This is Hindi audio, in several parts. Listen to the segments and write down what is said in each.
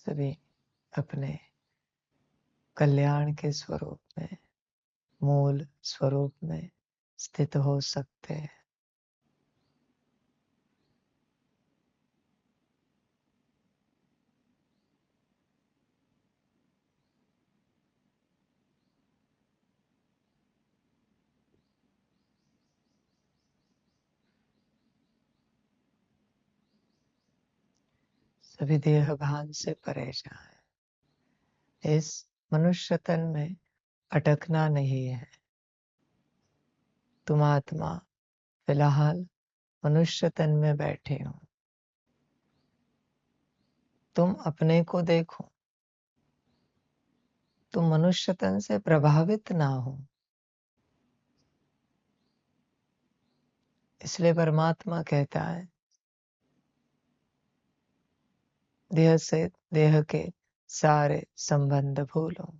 सभी अपने कल्याण के स्वरूप में, मूल स्वरूप में स्थित हो सकते हैं। सभी देह भान से परे जाएं। इस मनुष्य तन में अटकना नहीं है। तुम आत्मा फिलहाल मनुष्य तन में बैठे हो। तुम अपने को देखो। तुम मनुष्य तन से प्रभावित ना हो। इसलिए परमात्मा कहता है, देह से देह के सारे संबंध भूलो।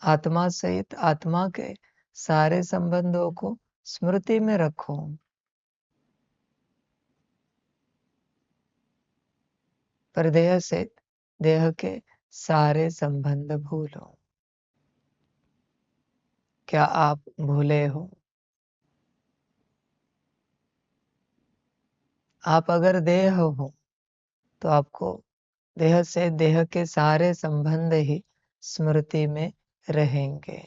आत्मा सहित आत्मा के सारे संबंधों को स्मृति में रखो। पर देह से देह के सारे संबंध भूलो। क्या आप भूले हो? आप अगर देह हो तो आपको देह से देह के सारे संबंध ही स्मृति में रहेंगे।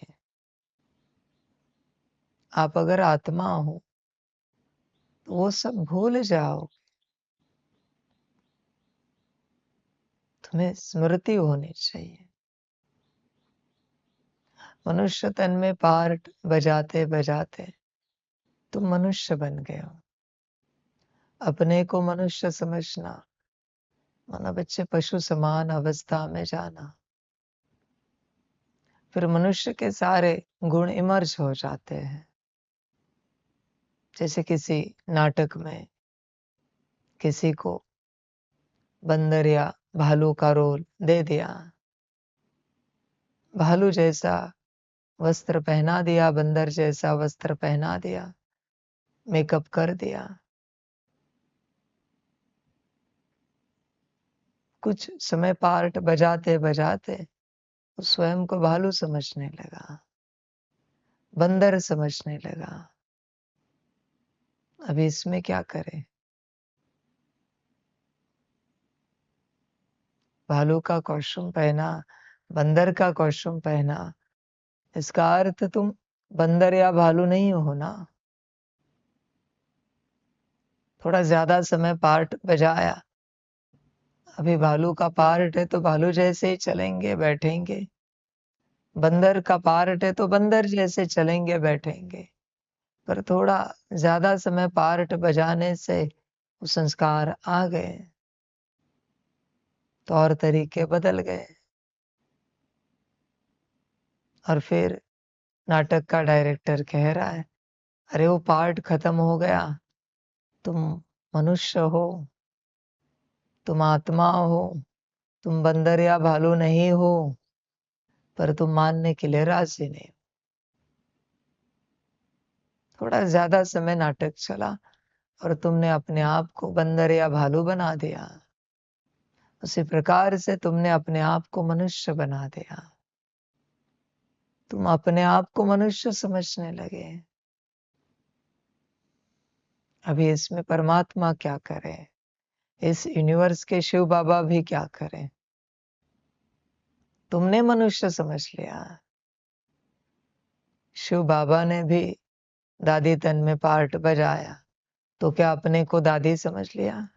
आप अगर आत्मा हो तो वो सब भूल जाओ। तुम्हें स्मृति होनी चाहिए। मनुष्य तन में पार्ट बजाते बजाते तुम मनुष्य बन गए हो। अपने को मनुष्य समझना माना बच्चे पशु समान अवस्था में जाना। फिर मनुष्य के सारे गुण इमर्ज हो जाते हैं। जैसे किसी नाटक में किसी को बंदर या भालू का रोल दे दिया, भालू जैसा वस्त्र पहना दिया, बंदर जैसा वस्त्र पहना दिया, मेकअप कर दिया। कुछ समय पार्ट बजाते बजाते वो स्वयं को भालू समझने लगा, बंदर समझने लगा। अभी इसमें क्या करे? भालू का कॉस्ट्यूम पहना, बंदर का कॉस्ट्यूम पहना, इसका अर्थ तुम बंदर या भालू नहीं हो ना। थोड़ा ज्यादा समय पार्ट बजाया, अभी भालू का पार्ट है तो भालू जैसे ही चलेंगे बैठेंगे। बंदर का पार्ट है तो बंदर जैसे चलेंगे बैठेंगे। पर थोड़ा ज्यादा समय पार्ट बजाने से वो संस्कार आ गए, तौर तरीके बदल गए। और फिर नाटक का डायरेक्टर कह रहा है, अरे वो पार्ट खत्म हो गया, तुम मनुष्य हो, तुम आत्मा हो, तुम बंदर या भालू नहीं हो। पर तुम मानने के लिए राजी नहीं। थोड़ा ज्यादा समय नाटक चला और तुमने अपने आप को बंदर या भालू बना दिया। उसी प्रकार से तुमने अपने आप को मनुष्य बना दिया। तुम अपने आप को मनुष्य समझने लगे। अभी इसमें परमात्मा क्या करे? इस यूनिवर्स के शिव बाबा भी क्या करें? तुमने मनुष्य समझ लिया। शिव बाबा ने भी दादी तन में पार्ट बजाया, तो क्या अपने को दादी समझ लिया?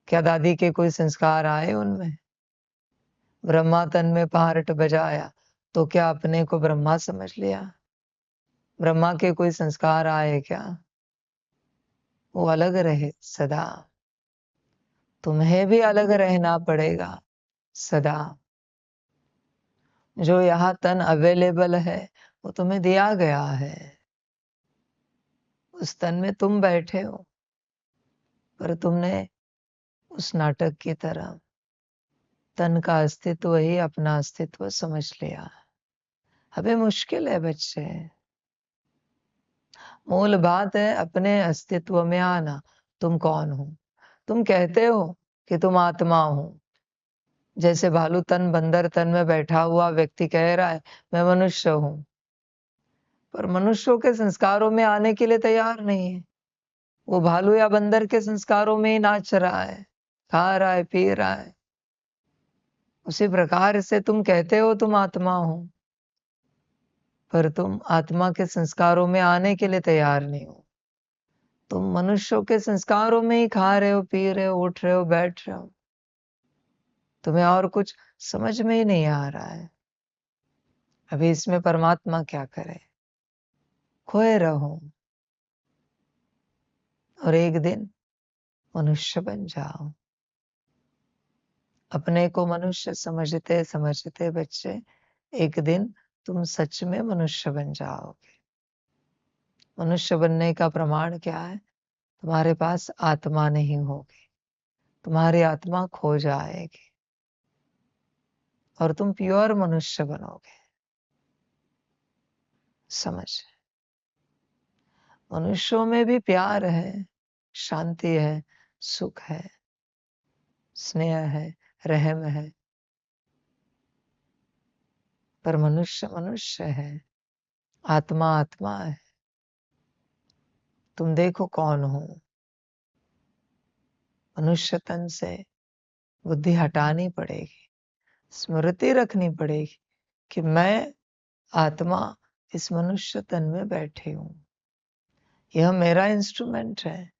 क्या दादी के कोई संस्कार आए उनमें? ब्रह्मा तन में पार्ट बजाया, तो क्या अपने को ब्रह्मा समझ लिया? ब्रह्मा के कोई संस्कार आए क्या? वो अलग रहे सदा। तुम्हें भी अलग रहना पड़ेगा सदा। जो यहाँ तन अवेलेबल है वो तुम्हें दिया गया है। उस तन में तुम बैठे हो, पर तुमने उस नाटक की तरह तन का अस्तित्व ही अपना अस्तित्व समझ लिया। अबे मुश्किल है बच्चे। मूल बात है अपने अस्तित्व में आना। तुम कौन हो? तुम कहते हो कि तुम आत्मा हो। जैसे भालू तन बंदर तन में बैठा हुआ व्यक्ति कह रहा है मैं मनुष्य हूं, पर मनुष्यों के संस्कारों में आने के लिए तैयार नहीं है। वो भालू या बंदर के संस्कारों में ही नाच रहा है, खा रहा है, पी रहा है। उसी प्रकार से तुम कहते हो तुम आत्मा हो, पर तुम आत्मा के संस्कारों में आने के लिए तैयार नहीं हो। तुम मनुष्यों के संस्कारों में ही खा रहे हो, पी रहे हो, उठ रहे हो, बैठ रहे हो। तुम्हें और कुछ समझ में ही नहीं आ रहा है। अभी इसमें परमात्मा क्या करे? खोए रहो और एक दिन मनुष्य बन जाओ। अपने को मनुष्य समझते समझते बच्चे एक दिन तुम सच में मनुष्य बन जाओगे। मनुष्य बनने का प्रमाण क्या है? तुम्हारे पास आत्मा नहीं होगी, तुम्हारी आत्मा खो जाएगी और तुम प्योर मनुष्य बनोगे। समझ? मनुष्यों में भी प्यार है, शांति है, सुख है, स्नेह है, रहम है, पर मनुष्य मनुष्य है, आत्मा आत्मा है। तुम देखो कौन हो। मनुष्य तन से बुद्धि हटानी पड़ेगी, स्मृति रखनी पड़ेगी कि मैं आत्मा इस मनुष्य तन में बैठी हूं। यह मेरा इंस्ट्रूमेंट है,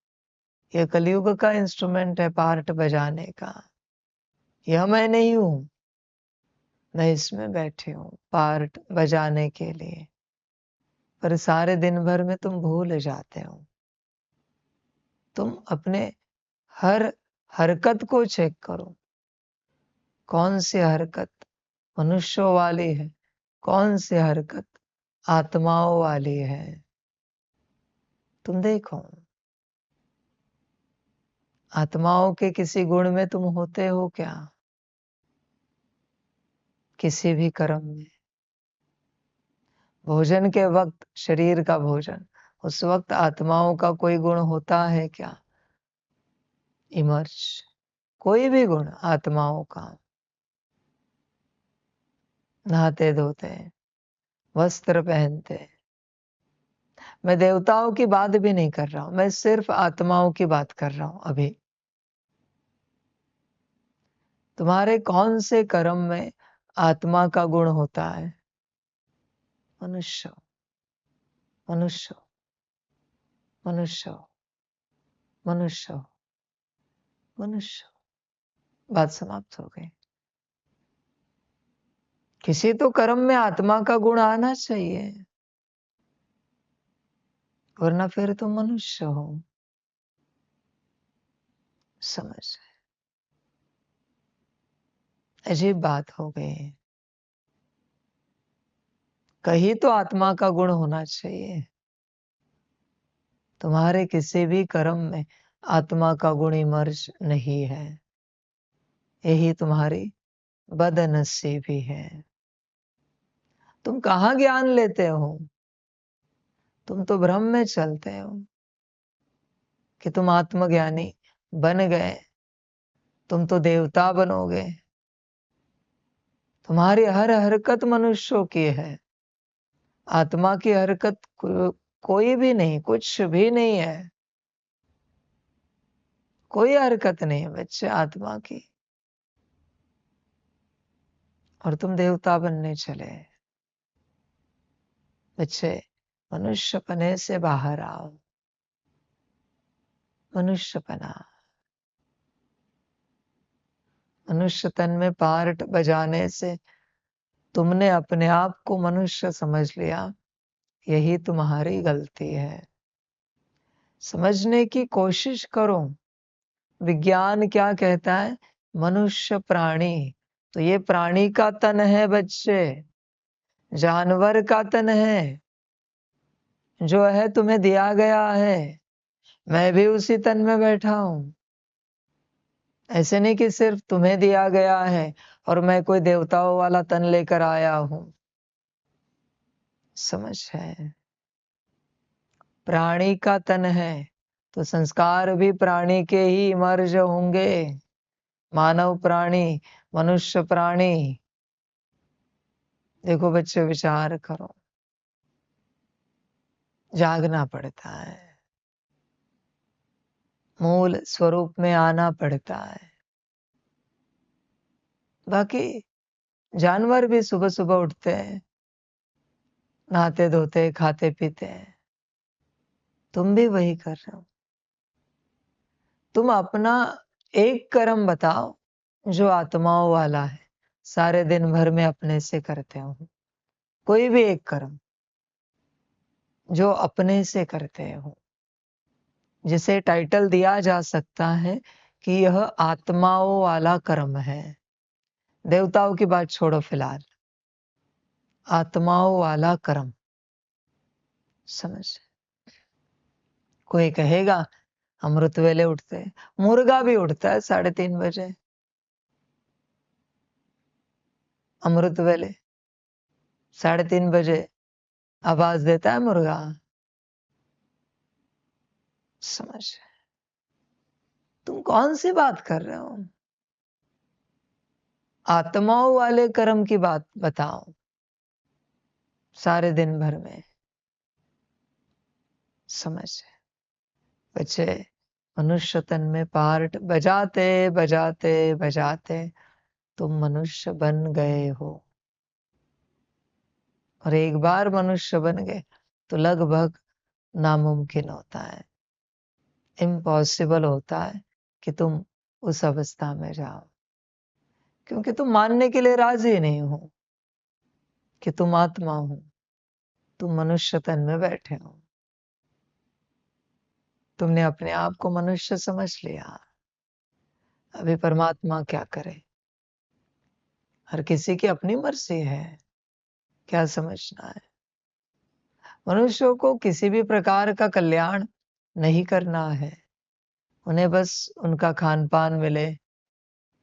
यह कलयुग का इंस्ट्रूमेंट है पार्ट बजाने का। यह मैं नहीं हूं, मैं इसमें बैठी हूं पार्ट बजाने के लिए। पर सारे दिन भर में तुम भूल जाते हो। तुम अपने हर हरकत को चेक करो। कौन सी हरकत मनुष्यों वाली है, कौन सी हरकत आत्माओं वाली है। तुम देखो, आत्माओं के किसी गुण में तुम होते हो क्या? किसी भी कर्म में? भोजन के वक्त, शरीर का भोजन, उस वक्त आत्माओं का कोई गुण होता है क्या? इमर्ज कोई भी गुण आत्माओं का? नहाते धोते, वस्त्र पहनते। मैं देवताओं की बात भी नहीं कर रहा हूं, मैं सिर्फ आत्माओं की बात कर रहा हूं। अभी तुम्हारे कौन से कर्म में आत्मा का गुण होता है? मनुष्य, मनुष्य, मनुष्य, मनुष्य, मनुष्य। बात समाप्त हो गई। किसी तो कर्म में आत्मा का गुण आना चाहिए, वरना फिर तुम मनुष्य हो। समझ? अजीब बात हो गई। कहीं तो आत्मा का गुण होना चाहिए। तुम्हारे किसी भी कर्म में आत्मा का गुण इमर्ज नहीं है। यही तुम्हारी बदनसीबी है। तुम कहाँ ज्ञान लेते हो? तुम तो भ्रम में चलते हो कि तुम आत्मज्ञानी बन गए, तुम तो देवता बनोगे। तुम्हारी हर हरकत मनुष्यों की है, आत्मा की हरकत कोई भी नहीं, कुछ भी नहीं है। कोई हरकत नहीं है बच्चे आत्मा की, और तुम देवता बनने चले। बच्चे मनुष्यपने से बाहर आओ। मनुष्यपना, मनुष्य तन में पार्ट बजाने से तुमने अपने आप को मनुष्य समझ लिया। यही तुम्हारी गलती है। समझने की कोशिश करो। विज्ञान क्या कहता है? मनुष्य प्राणी, तो ये प्राणी का तन है बच्चे, जानवर का तन है जो है तुम्हें दिया गया है। मैं भी उसी तन में बैठा हूं। ऐसे नहीं कि सिर्फ तुम्हें दिया गया है और मैं कोई देवताओं वाला तन लेकर आया हूं। समझ है? प्राणी का तन है तो संस्कार भी प्राणी के ही मर्ज होंगे। मानव प्राणी, मनुष्य प्राणी। देखो बच्चे, विचार करो, जागना पड़ता है, मूल स्वरूप में आना पड़ता है। बाकी जानवर भी सुबह सुबह उठते हैं, नहाते धोते, खाते पीते हैं। तुम भी वही कर रहे हो। तुम अपना एक कर्म बताओ जो आत्माओं वाला है, सारे दिन भर में अपने से करते हो। कोई भी एक कर्म जो अपने से करते हो, जिसे टाइटल दिया जा सकता है कि यह आत्माओं वाला कर्म है। देवताओं की बात छोड़ो फिलहाल, आत्माओं वाला कर्म। समझ? कोई कहेगा अमृत वेले उठते हैं, मुर्गा भी उठता है 3:30 बजे। अमृत वेले 3:30 बजे आवाज देता है मुर्गा। समझ? तुम कौन सी बात कर रहे हो? आत्माओं वाले कर्म की बात बताओ सारे दिन भर में। समझ? बच्चे, मनुष्य तन में पार्ट बजाते बजाते बजाते तुम मनुष्य बन गए हो। और एक बार मनुष्य बन गए तो लगभग नामुमकिन होता है, इम्पॉसिबल होता है कि तुम उस अवस्था में जाओ, क्योंकि तुम मानने के लिए राजी नहीं हो कि तुम आत्मा हो, तुम मनुष्य तन में बैठे हो। तुमने अपने आप को मनुष्य समझ लिया। अभी परमात्मा क्या करे? हर किसी की अपनी मर्जी है, क्या समझना है। मनुष्यों को किसी भी प्रकार का कल्याण नहीं करना है। उन्हें बस उनका खान पान मिले,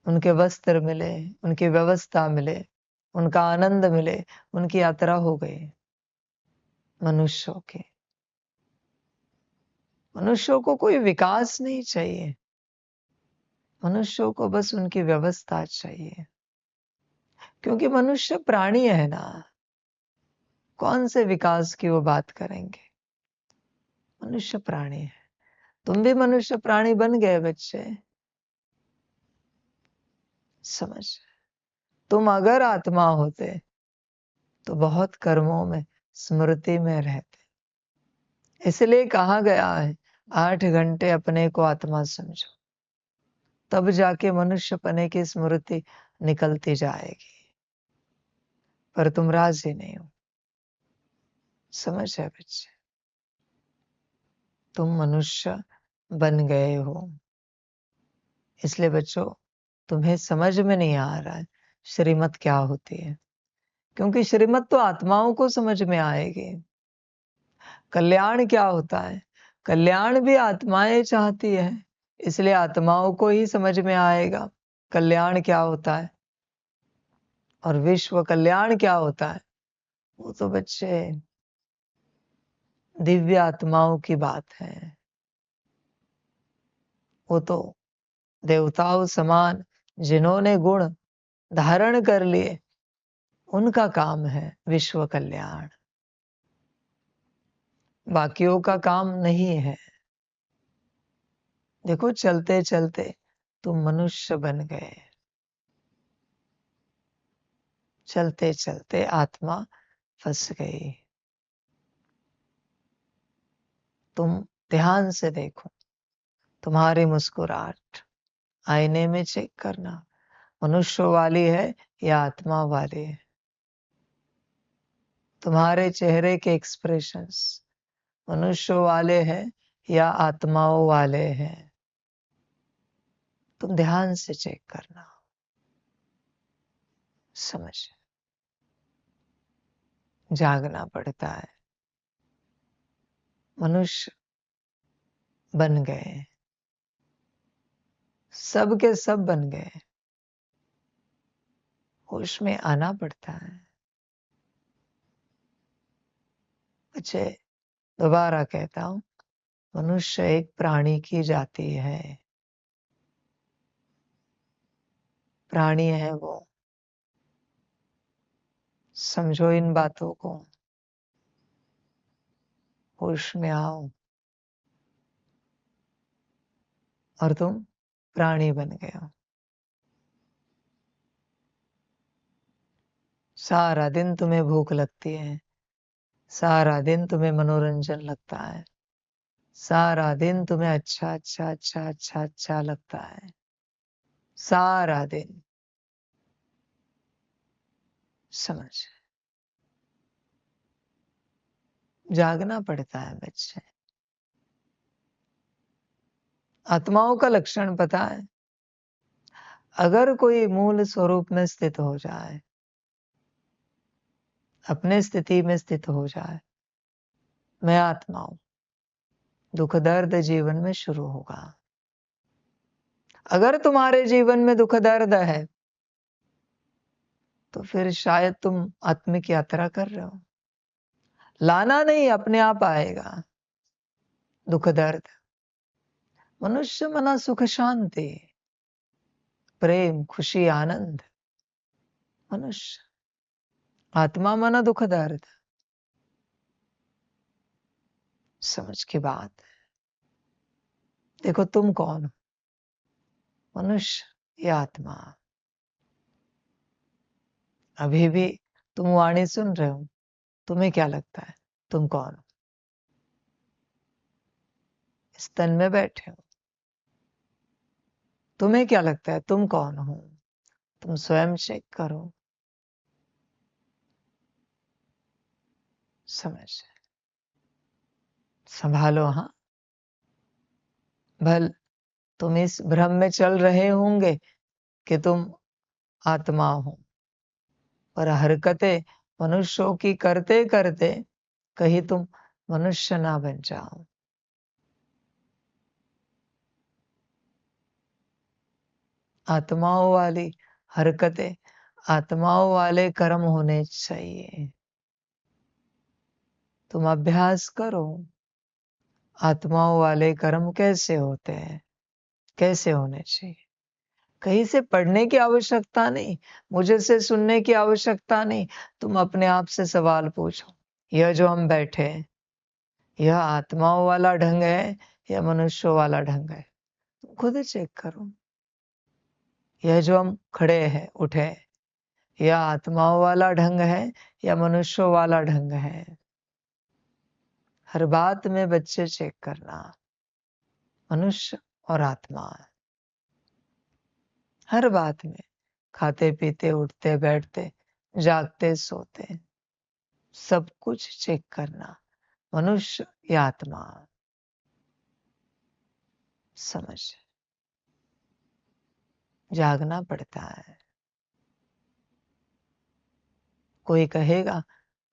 उनके वस्त्र मिले, उनकी व्यवस्था मिले, उनका आनंद मिले, उनकी यात्रा हो गई। मनुष्यों के मनुष्यों को कोई विकास नहीं चाहिए। मनुष्यों को बस उनकी व्यवस्था चाहिए, क्योंकि मनुष्य प्राणी है ना। कौन से विकास की वो बात करेंगे? मनुष्य प्राणी है। तुम भी मनुष्य प्राणी बन गए बच्चे। समझ? तुम अगर आत्मा होते तो बहुत कर्मों में, स्मृति में रहते। इसलिए कहा गया है 8 घंटे अपने को आत्मा समझो, तब जाके मनुष्य पने की स्मृति निकलती जाएगी। पर तुम राजी नहीं हो। समझ है बच्चे? तुम मनुष्य बन गए हो। इसलिए बच्चों, तुम्हें समझ में नहीं आ रहा है श्रीमत क्या होती है, क्योंकि श्रीमत तो आत्माओं को समझ में आएगी। कल्याण क्या होता है? कल्याण भी आत्माएं चाहती है, इसलिए आत्माओं को ही समझ में आएगा कल्याण क्या होता है। और विश्व कल्याण क्या होता है, वो तो बच्चे दिव्य आत्माओं की बात है। वो तो देवताओं समान जिन्होंने गुण धारण कर लिए, उनका काम है विश्व कल्याण। बाकियों का काम नहीं है। देखो, चलते चलते तुम मनुष्य बन गए। चलते चलते आत्मा फंस गई। तुम ध्यान से देखो, तुम्हारी मुस्कुराहट आईने में चेक करना, मनुष्य वाली है या आत्मा वाली है। तुम्हारे चेहरे के एक्सप्रेशंस मनुष्य वाले हैं या आत्माओं वाले हैं। तुम ध्यान से चेक करना। समझ? जागना पड़ता है। मनुष्य बन गए, सब के सब बन गए। होश में आना पड़ता है। अच्छे, दोबारा कहता हूं, मनुष्य एक प्राणी की जाति है, प्राणी है वो। समझो इन बातों को, होश में आओ, और तुम प्राणी बन गए हो। सारा दिन तुम्हें भूख लगती है, सारा दिन तुम्हें मनोरंजन लगता है, सारा दिन तुम्हें अच्छा अच्छा अच्छा अच्छा अच्छा लगता है, सारा दिन। समझ, जागना पड़ता है बच्चे। आत्माओं का लक्षण पता है? अगर कोई मूल स्वरूप में स्थित हो जाए, अपने स्थिति में स्थित हो जाए, मैं आत्मा हूं, दुख दर्द जीवन में शुरू होगा। अगर तुम्हारे जीवन में दुख दर्द है, तो फिर शायद तुम आत्मिक यात्रा कर रहे हो। लाना नहीं, अपने आप आएगा दुख दर्द। मनुष्य मना सुख शांति, प्रेम खुशी आनंद। मनुष्य, आत्मा मना दुख दर्द। समझ की बात है। देखो तुम कौन हो, मनुष्य या आत्मा? अभी भी तुम वाणी सुन रहे हो, तुम्हें क्या लगता है तुम कौन हो? इस तन में बैठे हो, तुम्हें क्या लगता है तुम कौन हो? तुम स्वयं चेक करो। समझ, संभालो। हाँ, भल तुम इस भ्रम में चल रहे होंगे कि तुम आत्मा हो, पर हरकतें मनुष्यों की करते करते कहीं तुम मनुष्य ना बन जाओ। आत्माओं वाली हरकतें, आत्माओं वाले कर्म होने चाहिए। तुम अभ्यास करो, आत्माओं वाले कर्म कैसे होते हैं, कैसे होने चाहिए। कहीं से पढ़ने की आवश्यकता नहीं, मुझे से सुनने की आवश्यकता नहीं। तुम अपने आप से सवाल पूछो, यह जो हम बैठे हैं, यह आत्माओं वाला ढंग है या मनुष्यों वाला ढंग है? तुम खुद चेक करो। यह जो हम खड़े हैं, उठे, यह आत्माओं वाला ढंग है या मनुष्यों वाला ढंग है? हर बात में बच्चे चेक करना, मनुष्य और आत्मा। हर बात में, खाते पीते उठते बैठते जागते सोते, सब कुछ चेक करना, मनुष्य या आत्मा। समझ, जागना पड़ता है। कोई कहेगा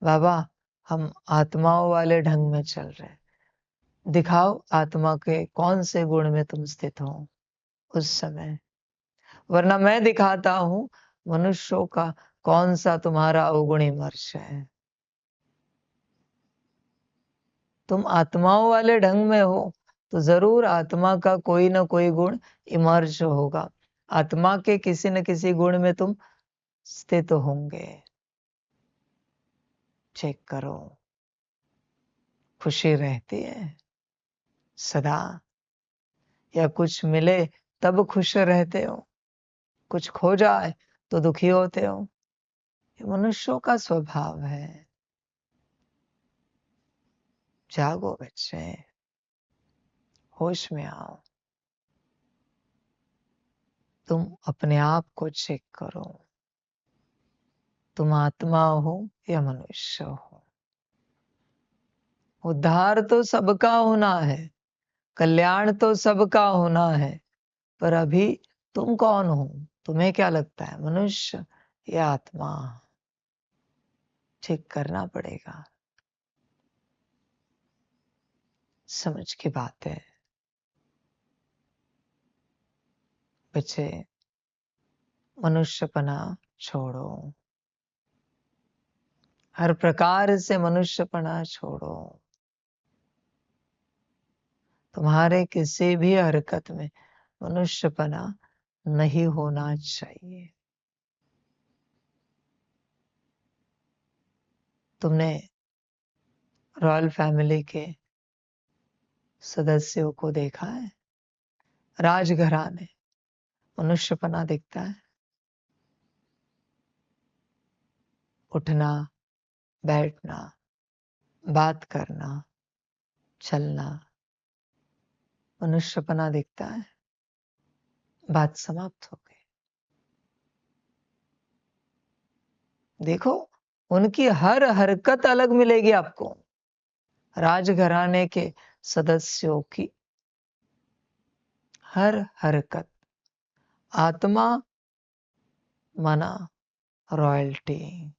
बाबा हम आत्माओं वाले ढंग में चल रहे हैं, दिखाओ आत्मा के कौन से गुण में तुम स्थित हो उस समय, वरना मैं दिखाता हूं मनुष्यों का कौन सा तुम्हारा अवगुणी मर्श है। तुम आत्माओं वाले ढंग में हो तो जरूर आत्मा का कोई ना कोई गुण इमर्ज होगा, आत्मा के किसी न किसी गुण में तुम स्थित होंगे। चेक करो। खुशी रहती है सदा, या कुछ मिले तब खुश रहते हो, कुछ खो जाए तो दुखी होते हो? ये मनुष्यों का स्वभाव है। जागो बच्चे, होश में आओ। तुम अपने आप को चेक करो, तुम आत्मा हो या मनुष्य हो? उद्धार तो सबका होना है, कल्याण तो सबका होना है, पर अभी तुम कौन हो? तुम्हें क्या लगता है, मनुष्य या आत्मा? चेक करना पड़ेगा। समझ की बात है बच्चे, मनुष्यपना छोड़ो, हर प्रकार से मनुष्यपना छोड़ो। तुम्हारे किसी भी हरकत में मनुष्यपना नहीं होना चाहिए। तुमने रॉयल फैमिली के सदस्यों को देखा है, राजघराने, मनुष्यपना दिखता है। उठना, बैठना, बात करना, चलना, मनुष्यपना दिखता है। बात समाप्त हो गई। देखो, उनकी हर हरकत अलग मिलेगी आपको। राजघराने के सदस्यों की हर हरकत, आत्मा, मना, रॉयल्टी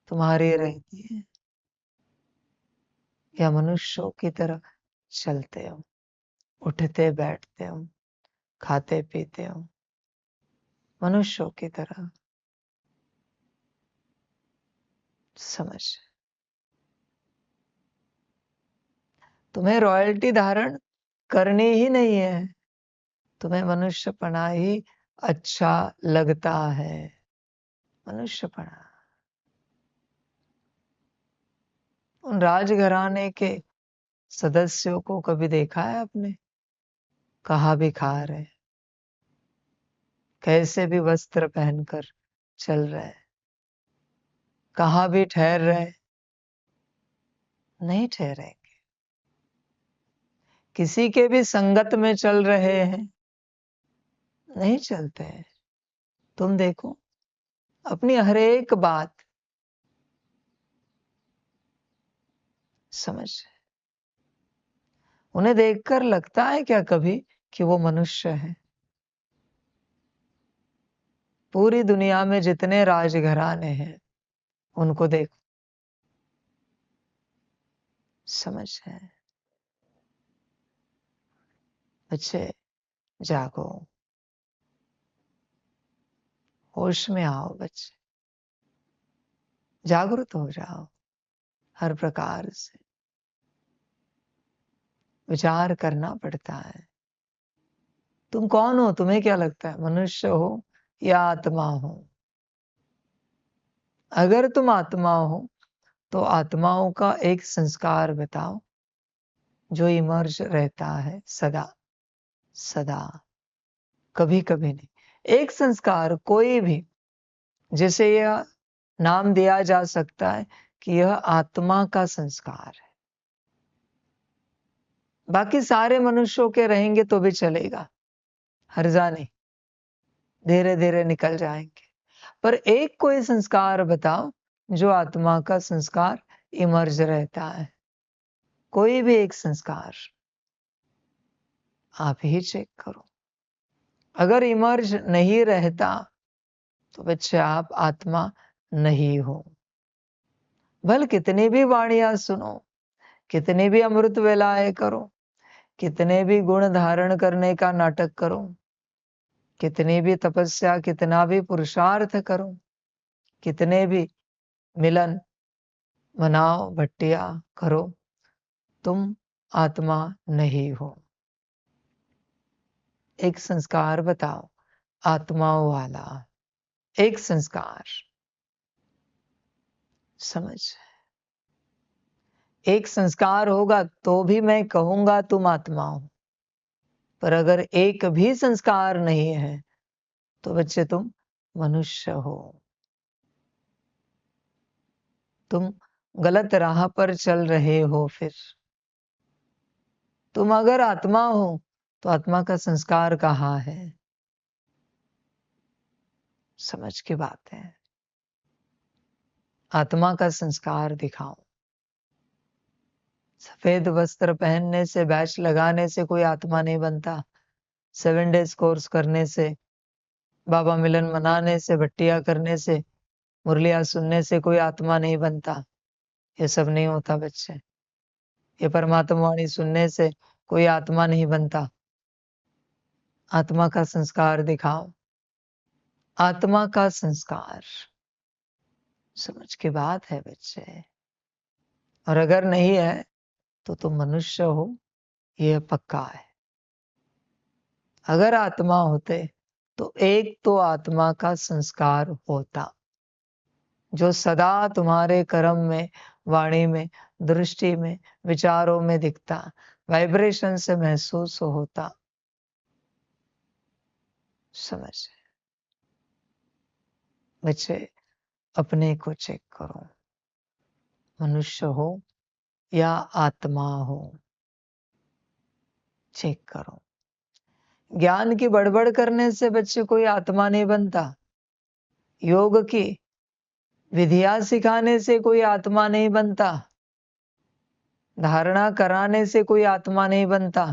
तुम्हारी रहती है, या मनुष्यों की तरह चलते हो, उठते बैठते हो, खाते पीते हो, मनुष्यों की तरह। समझ, तुम्हें रॉयल्टी धारण करनी ही नहीं है, तुम्हें मनुष्यपना ही अच्छा लगता है। मनुष्यपना। उन राजघराने के सदस्यों को कभी देखा है आपने? कहाँ भी खा रहे, कैसे भी वस्त्र पहनकर चल रहे, कहाँ भी ठहर रहे? नहीं ठहरेंगे। किसी के भी संगत में चल रहे हैं? नहीं चलते हैं। तुम देखो, अपनी हर एक बात समझ, उन्हें देखकर लगता है क्या कभी कि वो मनुष्य है? पूरी दुनिया में जितने राजघराने हैं, उनको देखो, समझ है। बच्चे, जागो, होश में आओ बच्चे, जागरूक हो जाओ। हर प्रकार से विचार करना पड़ता है। तुम कौन हो? तुम्हें क्या लगता है, मनुष्य हो या आत्मा हो? अगर तुम आत्मा हो तो आत्माओं का एक संस्कार बताओ जो इमर्ज रहता है सदा सदा, कभी कभी नहीं। एक संस्कार कोई भी, जिसे यह नाम दिया जा सकता है कि यह आत्मा का संस्कार है। बाकी सारे मनुष्यों के रहेंगे तो भी चलेगा, हर्जा नहीं, धीरे धीरे निकल जाएंगे। पर एक कोई संस्कार बताओ जो आत्मा का संस्कार इमर्ज रहता है। कोई भी एक संस्कार आप ही चेक करो। अगर इमर्ज नहीं रहता तो बच्चे आप आत्मा नहीं हो। भल कितनी भी वाणियां सुनो, कितनी भी अमृत वेलाएं करो, कितने भी गुण धारण करने का नाटक करो, कितनी भी तपस्या, कितना भी पुरुषार्थ करो, कितने भी मिलन मनाओ, भट्टिया करो, तुम आत्मा नहीं हो। एक संस्कार बताओ आत्माओं वाला, एक संस्कार। समझ, एक संस्कार होगा तो भी मैं कहूंगा तुम आत्मा हो। पर अगर एक भी संस्कार नहीं है तो बच्चे तुम मनुष्य हो। तुम गलत राह पर चल रहे हो। फिर तुम अगर आत्मा हो तो आत्मा का संस्कार कहाँ है? समझ की बात है। आत्मा का संस्कार दिखाओ। सफेद वस्त्र पहनने से, बैच लगाने से कोई आत्मा नहीं बनता। 7 डेज कोर्स करने से, बाबा मिलन मनाने से, भट्टिया करने से, मुरलिया सुनने से कोई आत्मा नहीं बनता। ये सब नहीं होता बच्चे। ये परमात्मा वाणी सुनने से कोई आत्मा नहीं बनता। आत्मा का संस्कार दिखाओ। आत्मा का संस्कार समझ की बात है बच्चे। और अगर नहीं है तो तुम मनुष्य हो, यह पक्का है। अगर आत्मा होते तो एक तो आत्मा का संस्कार होता, जो सदा तुम्हारे कर्म में, वाणी में, दृष्टि में, विचारों में दिखता, वाइब्रेशन से महसूस होता। समझ बच्चे, अपने को चेक करो, मनुष्य हो या आत्मा हो, चेक करो। ज्ञान की बड़बड़ करने से बच्चे कोई आत्मा नहीं बनता। योग की विधियां सिखाने से कोई आत्मा नहीं बनता। धारणा कराने से कोई आत्मा नहीं बनता।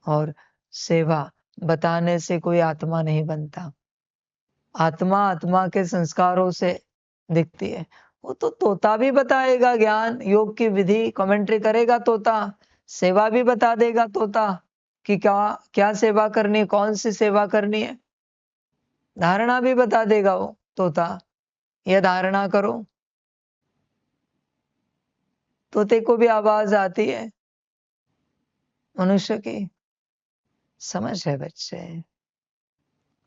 और सेवा बताने से कोई आत्मा नहीं बनता। आत्मा आत्मा के संस्कारों से दिखती है। वो तो तोता भी बताएगा ज्ञान, योग की विधि कमेंट्री करेगा तोता, सेवा भी बता देगा तोता कि क्या क्या सेवा करनी, कौन सी सेवा करनी है। धारणा भी बता देगा वो तोता, यह धारणा करो। तोते को भी आवाज आती है मनुष्य की। समझ है बच्चे,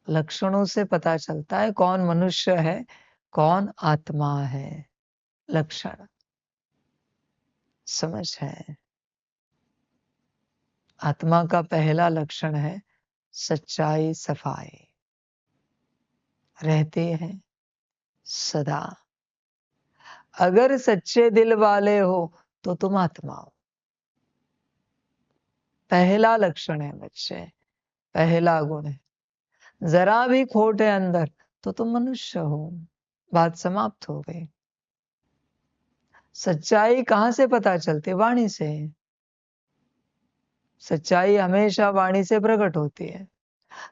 लक्षणों से पता चलता है कौन मनुष्य है, कौन आत्मा है। लक्षण समझ है। आत्मा का पहला लक्षण है सच्चाई, सफाई। रहते हैं सदा। अगर सच्चे दिल वाले हो तो तुम आत्मा हो। पहला लक्षण है बच्चे, पहला गुण है। जरा भी खोट है अंदर तो तुम मनुष्य हो। बात समाप्त हो गई। सच्चाई कहां से पता चलती? वाणी से। सच्चाई हमेशा वाणी से प्रकट होती है।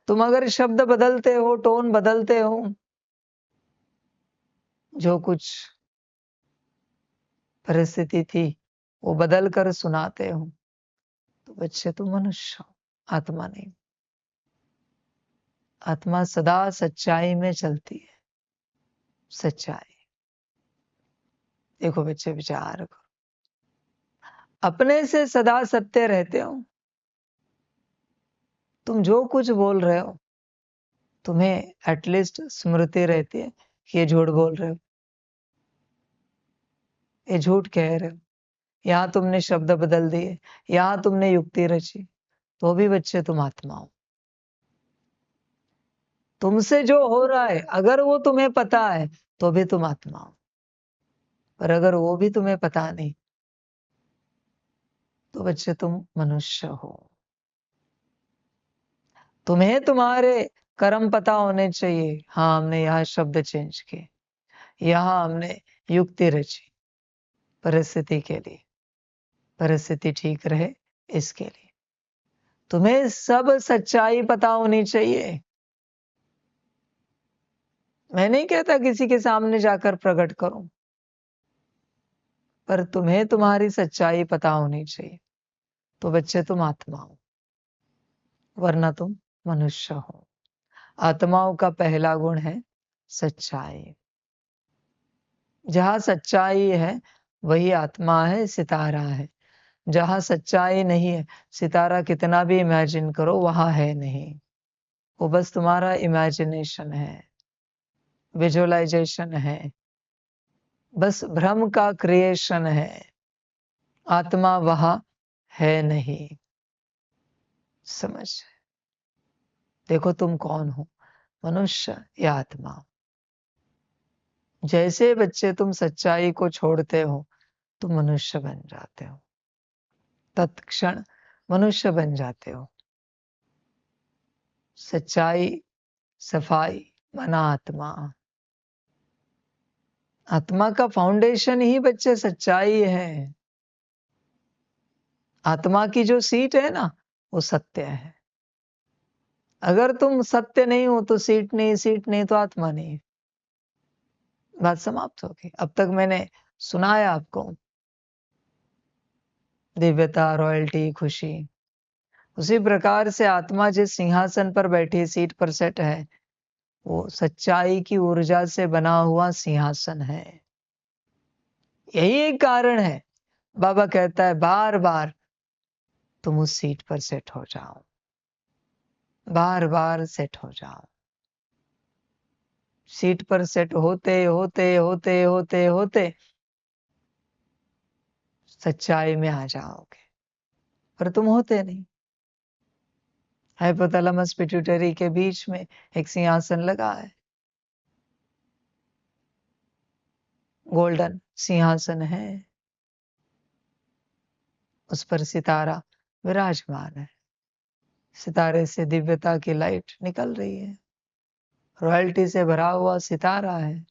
तुम अगर शब्द बदलते हो, टोन बदलते हो, जो कुछ परिस्थिति थी वो बदल कर सुनाते हो, तो बच्चे तुम मनुष्य हो, आत्मा नहीं। आत्मा सदा सच्चाई में चलती है। सच्चाई। देखो बच्चे, विचार करो, अपने से सदा सत्य रहते हो। तुम जो कुछ बोल रहे हो, तुम्हें एटलीस्ट स्मृति रहती है कि ये झूठ बोल रहे हो, ये झूठ कह रहे हो। यहां तुमने शब्द बदल दिए, यहां तुमने युक्ति रची, तो भी बच्चे तुम आत्मा हो। तुमसे जो हो रहा है अगर वो तुम्हें पता है तो भी तुम आत्मा हो। पर अगर वो भी तुम्हें पता नहीं तो बच्चे तुम मनुष्य हो। तुम्हें तुम्हारे कर्म पता होने चाहिए। हाँ, हमने यहाँ शब्द चेंज किए, यहाँ हमने युक्ति रची परिस्थिति के लिए, परिस्थिति ठीक रहे इसके लिए। तुम्हें सब सच्चाई पता होनी चाहिए। मैं नहीं कहता किसी के सामने जाकर प्रकट करो, पर तुम्हें तुम्हारी सच्चाई पता होनी चाहिए, तो बच्चे तुम आत्मा हो, वरना तुम मनुष्य हो। आत्माओं का पहला गुण है सच्चाई। जहां सच्चाई है वही आत्मा है, सितारा है। जहां सच्चाई नहीं है, सितारा कितना भी इमेजिन करो वहां है नहीं। वो बस तुम्हारा इमेजिनेशन है, विजुअलाइजेशन है, बस भ्रम का क्रिएशन है। आत्मा वहां है नहीं। समझ? देखो तुम कौन हो, मनुष्य या आत्मा। जैसे बच्चे तुम सच्चाई को छोड़ते हो, तुम मनुष्य बन जाते हो। तत्क्षण मनुष्य बन जाते हो। सच्चाई, सफाई, मना आत्मा। आत्मा का फाउंडेशन ही बच्चे सच्चाई है। आत्मा की जो सीट है ना, वो सत्य है। अगर तुम सत्य नहीं हो तो सीट नहीं, सीट नहीं तो आत्मा नहीं। बात समाप्त हो गई। अब तक मैंने सुनाया आपको दिव्यता, रॉयल्टी, खुशी। उसी प्रकार से आत्मा जिस सिंहासन पर बैठी, सीट पर सेट है, वो सच्चाई की ऊर्जा से बना हुआ सिंहासन है। यही एक कारण है बाबा कहता है बार बार तुम उस सीट पर सेट हो जाओ, बार बार सेट हो जाओ। सीट पर सेट होते होते होते होते होते सच्चाई में आ जाओगे, पर तुम होते नहीं। हाइपोथैलेमस पिट्यूटरी के बीच में एक सिंहासन लगा है, गोल्डन सिंहासन है, उस पर सितारा विराजमान है। सितारे से दिव्यता की लाइट निकल रही है, रॉयल्टी से भरा हुआ सितारा है।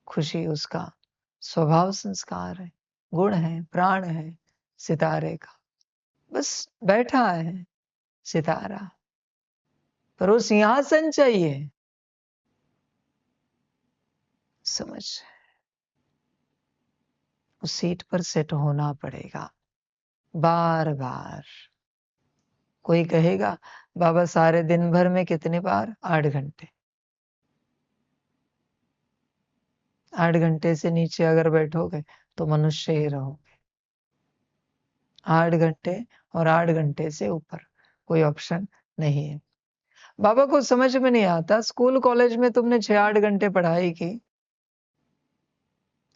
खुशी उसका स्वभाव संस्कार है, गुण है, प्राण है सितारे का। बस बैठा है सितारा, पर वो सिंहासन चाहिए। समझ, उस सीट पर सेट होना पड़ेगा बार बार। कोई कहेगा बाबा सारे दिन भर में कितनी बार? 8 घंटे। 8 घंटे से नीचे अगर बैठोगे तो मनुष्य ही रहोगे। 8 घंटे और 8 घंटे से ऊपर कोई ऑप्शन नहीं है। बाबा को समझ में नहीं आता, स्कूल कॉलेज में तुमने 6-8 घंटे पढ़ाई की,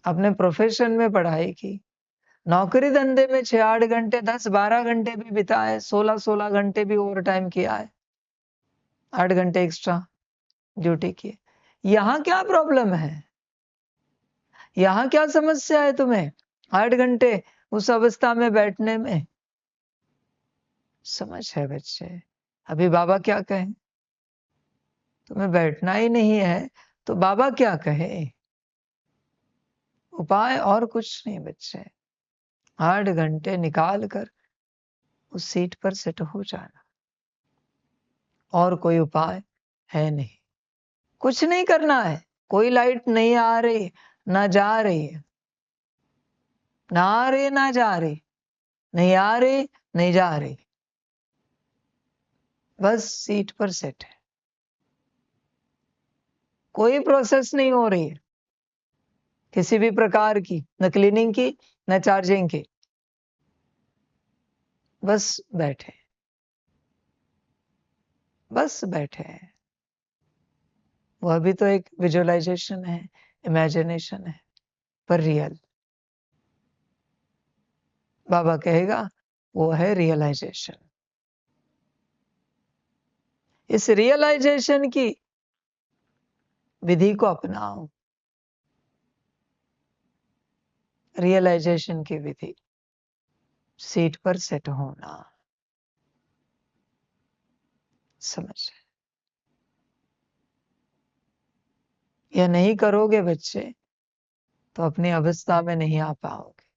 अपने प्रोफेशन में पढ़ाई की, नौकरी धंधे में 6-8 घंटे, 10-12 घंटे भी बिताए, 16-16 घंटे भी ओवर टाइम किया है, 8 घंटे एक्स्ट्रा ड्यूटी की। यहाँ क्या प्रॉब्लम है? यहाँ क्या समस्या है तुम्हें 8 घंटे उस अवस्था में बैठने में? समझ है बच्चे? अभी बाबा क्या कहें? तुम्हें बैठना ही नहीं है तो बाबा क्या कहे? उपाय और कुछ नहीं बच्चे, 8 घंटे निकाल कर उस सीट पर सेट हो जाना, और कोई उपाय है नहीं। कुछ नहीं करना है, कोई लाइट नहीं आ रही ना जा रही है, ना आ रही ना जा रही, नहीं आ रही नहीं जा रही, बस सीट पर सेट है। कोई प्रोसेस नहीं हो रही है किसी भी प्रकार की, न क्लीनिंग की न चार्जिंग की, बस बैठे, बस बैठे हैं। वह भी तो एक विजुअलाइजेशन है, इमेजिनेशन है, पर रियल। बाबा कहेगा वो है रियलाइजेशन। इस रियलाइजेशन की विधि को अपनाओ, रियलाइजेशन की विधि, सीट पर सेट होना। समझ, यह नहीं करोगे बच्चे तो अपनी अवस्था में नहीं आ पाओगे।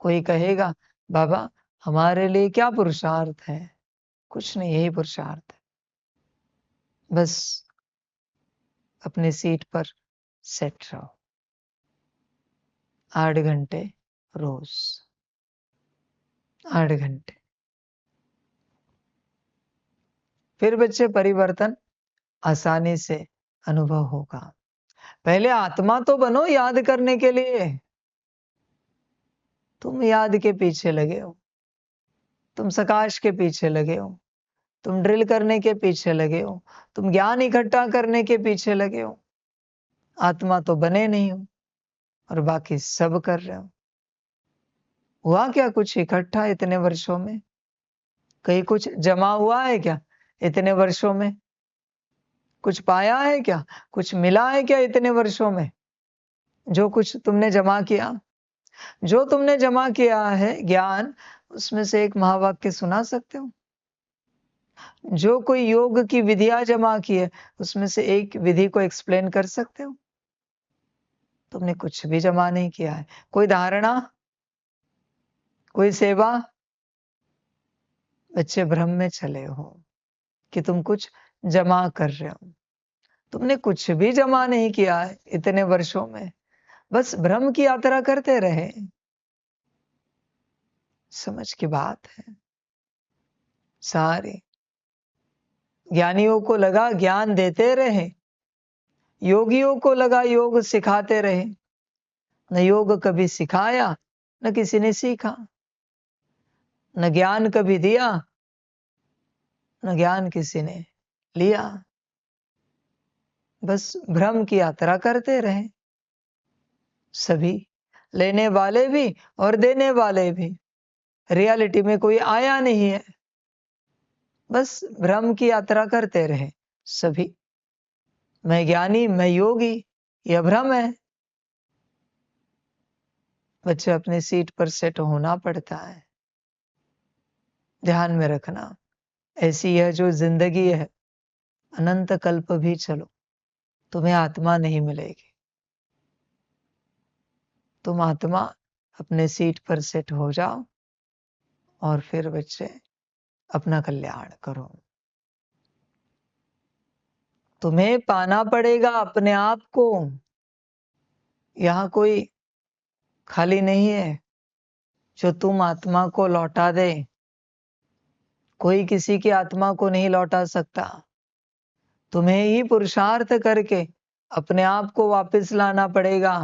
कोई कहेगा बाबा हमारे लिए क्या पुरुषार्थ है? कुछ नहीं, यही पुरुषार्थ है। बस अपनी सीट पर सेट रहो 8 घंटे रोज, 8 घंटे। फिर बच्चे परिवर्तन आसानी से अनुभव होगा। पहले आत्मा तो बनो याद करने के लिए। तुम याद के पीछे लगे हो, तुम सकाश के पीछे लगे हो, तुम ड्रिल करने के पीछे लगे हो, तुम ज्ञान इकट्ठा करने के पीछे लगे हो। आत्मा तो बने नहीं हो और बाकी सब कर रहे हो। हुआ क्या कुछ इकट्ठा इतने वर्षों में? कहीं कुछ जमा हुआ है क्या इतने वर्षों में? कुछ पाया है क्या? कुछ मिला है क्या इतने वर्षों में? जो कुछ तुमने जमा किया, जो तुमने जमा किया है ज्ञान, उसमें से एक महावाक्य सुना सकते हो? जो कोई योग की विधियां जमा की है, उसमें से एक विधि को एक्सप्लेन कर सकते हो? तुमने कुछ भी जमा नहीं किया है। कोई धारणा, कोई सेवा? बच्चे भ्रम में चले हो कि तुम कुछ जमा कर रहे हो। तुमने कुछ भी जमा नहीं किया है इतने वर्षों में, बस भ्रम की यात्रा करते रहे। समझ की बात है सारी। ज्ञानियों को लगा ज्ञान देते रहे, योगियों को लगा योग सिखाते रहे, न योग कभी सिखाया, न किसी ने सीखा, न ज्ञान कभी दिया, न ज्ञान किसी ने लिया। बस भ्रम की यात्रा करते रहे सभी, लेने वाले भी और देने वाले भी। रियलिटी में कोई आया नहीं है, बस भ्रम की यात्रा करते रहे सभी। मैं ज्ञानी, मैं योगी, यह भ्रम है। बच्चे अपनी सीट पर सेट होना पड़ता है। ध्यान में रखना, ऐसी यह जो जिंदगी है, अनंत कल्प भी चलो तुम्हें आत्मा नहीं मिलेगी। तुम आत्मा अपने सीट पर सेट हो जाओ और फिर बच्चे अपना कल्याण करो। तुम्हें पाना पड़ेगा अपने आप को। यहां कोई खाली नहीं है जो तुम आत्मा को लौटा दे। कोई किसी की आत्मा को नहीं लौटा सकता। तुम्हें ही पुरुषार्थ करके अपने आप को वापस लाना पड़ेगा।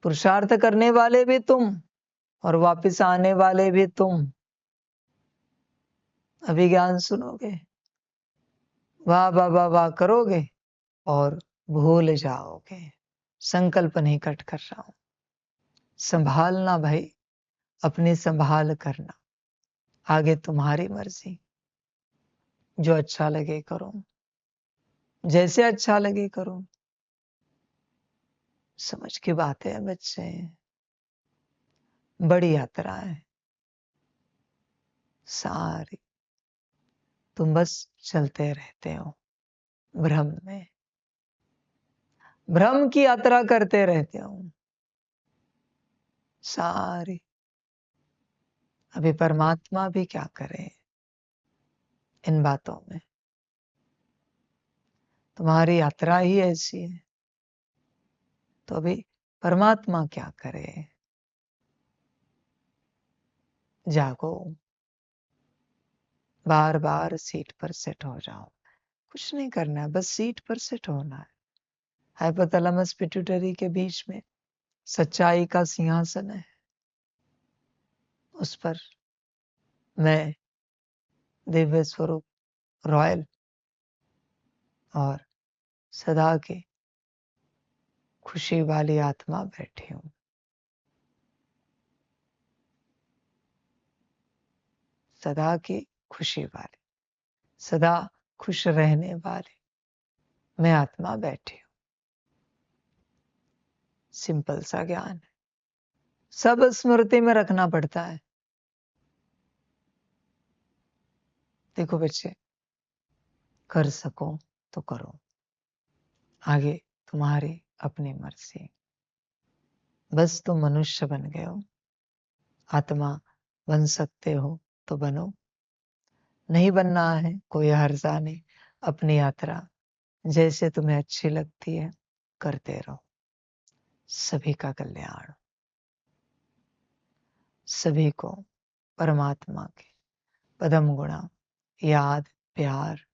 पुरुषार्थ करने वाले भी तुम और वापस आने वाले भी तुम। अभिज्ञान सुनोगे, वाह वाह वाह वाह करोगे और भूल जाओगे। संकल्प नहीं कट कर रहा हूं। संभालना भाई, अपनी संभाल करना। आगे तुम्हारी मर्जी, जो अच्छा लगे करो, जैसे अच्छा लगे करो। समझ की बात है बच्चे, बड़ी यात्रा है सारी। तुम बस चलते रहते हो भ्रम में, भ्रम की यात्रा करते रहते हो सारी। अभी परमात्मा भी क्या करे इन बातों में। तुम्हारी यात्रा ही ऐसी है, तो अभी परमात्मा क्या करे। जागो, बार बार सीट पर सेट हो जाओ। कुछ नहीं करना है, बस सीट पर सेट होना है। हाइपोथैलेमस पिट्यूटरी के बीच में सच्चाई का सिंहासन है। उस पर मैं दिव्य स्वरूप रॉयल और सदा की खुशी वाली आत्मा बैठी हूं। सदा की खुशी वाली, सदा खुश रहने वाली मैं आत्मा बैठी हूं। सिंपल सा ज्ञान है, सब स्मृति में रखना पड़ता है। देखो बच्चे, कर सको तो करो, आगे तुम्हारी अपनी मर्जी। बस तुम मनुष्य बन गए हो, आत्मा बन सकते हो तो बनो। नहीं बनना है कोई हर्जा नहीं। अपनी यात्रा जैसे तुम्हें अच्छी लगती है करते रहो। सभी का कल्याण, सभी को परमात्मा के पदम गुणा याद प्यार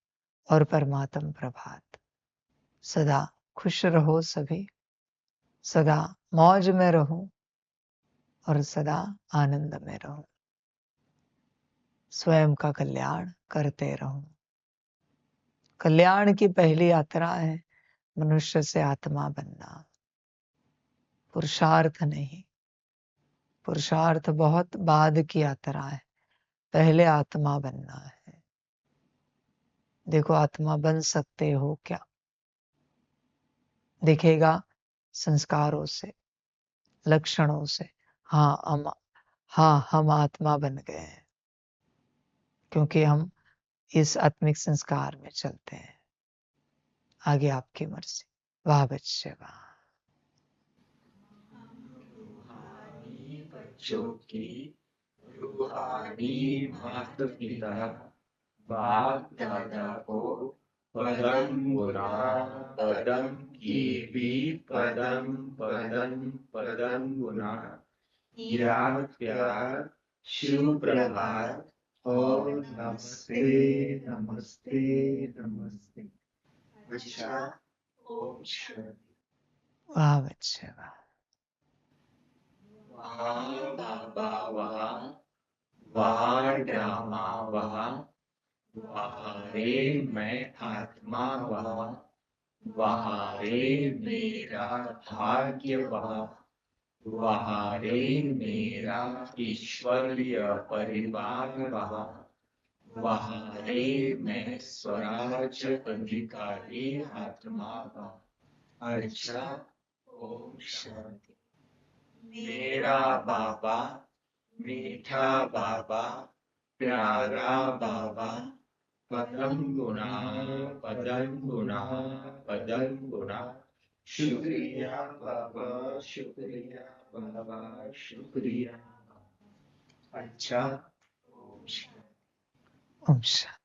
और परमात्म प्रभात। सदा खुश रहो सभी, सदा मौज में रहो और सदा आनंद में रहो। स्वयं का कल्याण करते रहो। कल्याण की पहली यात्रा है मनुष्य से आत्मा बनना, पुरुषार्थ नहीं। पुरुषार्थ बहुत बाद की यात्रा है, पहले आत्मा बनना है। देखो आत्मा बन सकते हो क्या, दिखेगा संस्कारों से, लक्षणों से। हाँ हम आत्मा बन गए हैं, क्योंकि हम इस आत्मिक संस्कार में चलते हैं। आगे आपकी मर्जी। वाह बच्चे वाह। बच्चों की रूहानी माता पिता बाप दादा को पदम गुना पदम की भी पदम पदम पदम गुना याद प्यार शिव प्रभात और नमस्ते नमस्ते नमस्ते। अच्छा, ओम शांति। वाह बच्चे वाह। बाबा वहाँ ड्रामा वहाँ रे मैं आत्मा वहाँ रे मेरा भाग्य वहाँ रे मेरा ईश्वरीय परिवार वहाँ रे मैं स्वराज अधिकारी आत्मा अच्छा। ओम शांति। मेरा बाबा मीठा बाबा प्यारा बाबा पदम गुना पदम गुना पदम गुना शुक्रिया बाबा शुक्रिया बाबा शुक्रिया। अच्छा। ओम शांति। ओम शांति।